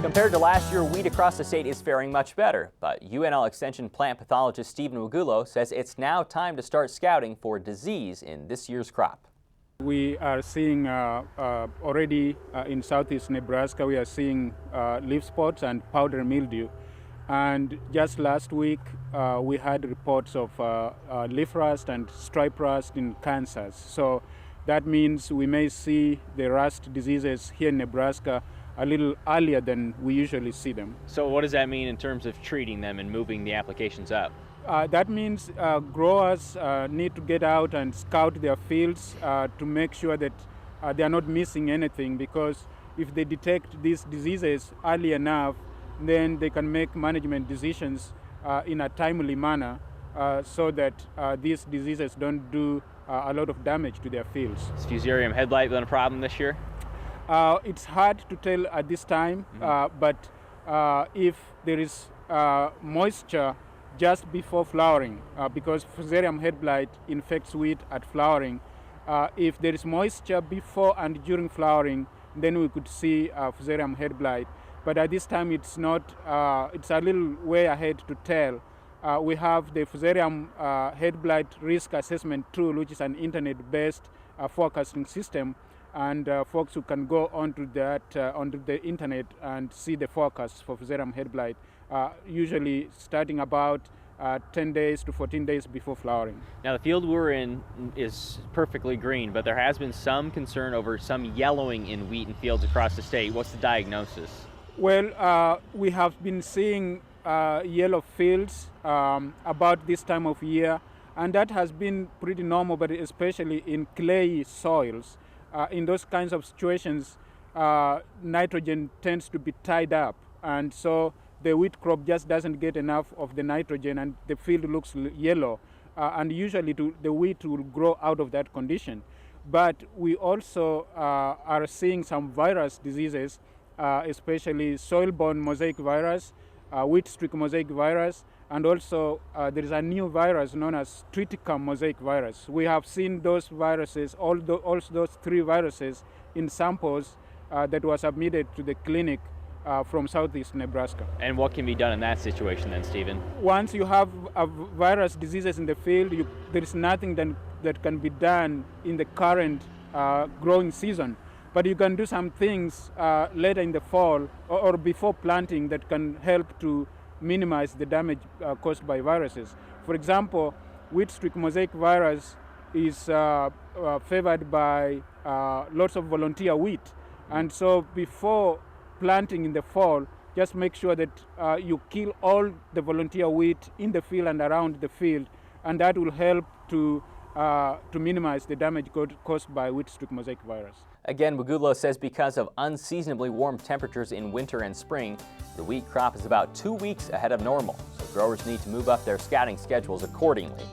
Compared to last year, wheat across the state is faring much better, but UNL Extension plant pathologist Stephen Wegulo says it's now time to start scouting for disease in this year's crop. We are seeing already in southeast Nebraska, we are seeing leaf spots and powdery mildew. And just last week, we had reports of leaf rust and stripe rust in Kansas. So that means we may see the rust diseases here in Nebraska a little earlier than we usually see them. So what does that mean in terms of treating them and moving the applications up? That means growers need to get out and scout their fields to make sure that they are not missing anything, because if they detect these diseases early enough, then they can make management decisions in a timely manner so that these diseases don't do a lot of damage to their fields. Is fusarium head blight been a problem this year? It's hard to tell at this time, but if there is moisture just before flowering, because fusarium head blight infects wheat at flowering, if there is moisture before and during flowering, then we could see fusarium head blight. But at this time, it's not. It's a little way ahead to tell. We have the fusarium head blight risk assessment tool, which is an internet-based forecasting system, and folks who can go onto the internet and see the forecast for fusarium head blight, usually starting about 10 days to 14 days before flowering. Now the field we're in is perfectly green, but there has been some concern over some yellowing in wheat in fields across the state. What's the diagnosis? Well, we have been seeing yellow fields about this time of year, and that has been pretty normal, but especially in clay soils. In those kinds of situations, nitrogen tends to be tied up, and so the wheat crop just doesn't get enough of the nitrogen and the field looks yellow, and usually the wheat will grow out of that condition. But we also are seeing some virus diseases, especially soil-borne mosaic virus, wheat streak mosaic virus, and also there is a new virus known as triticum mosaic virus. We have seen those viruses, all those three viruses, in samples that were submitted to the clinic from southeast Nebraska. And what can be done in that situation then, Stephen? Once you have virus diseases in the field, there is nothing that can be done in the current growing season. But you can do some things later in the fall or before planting that can help to minimize the damage caused by viruses. For example, wheat streak mosaic virus is favored by lots of volunteer wheat. And so before planting in the fall, just make sure that you kill all the volunteer wheat in the field and around the field, and that will help to minimize the damage caused by wheat streak mosaic virus. Again, Wegulo says because of unseasonably warm temperatures in winter and spring, the wheat crop is about 2 weeks ahead of normal, so growers need to move up their scouting schedules accordingly.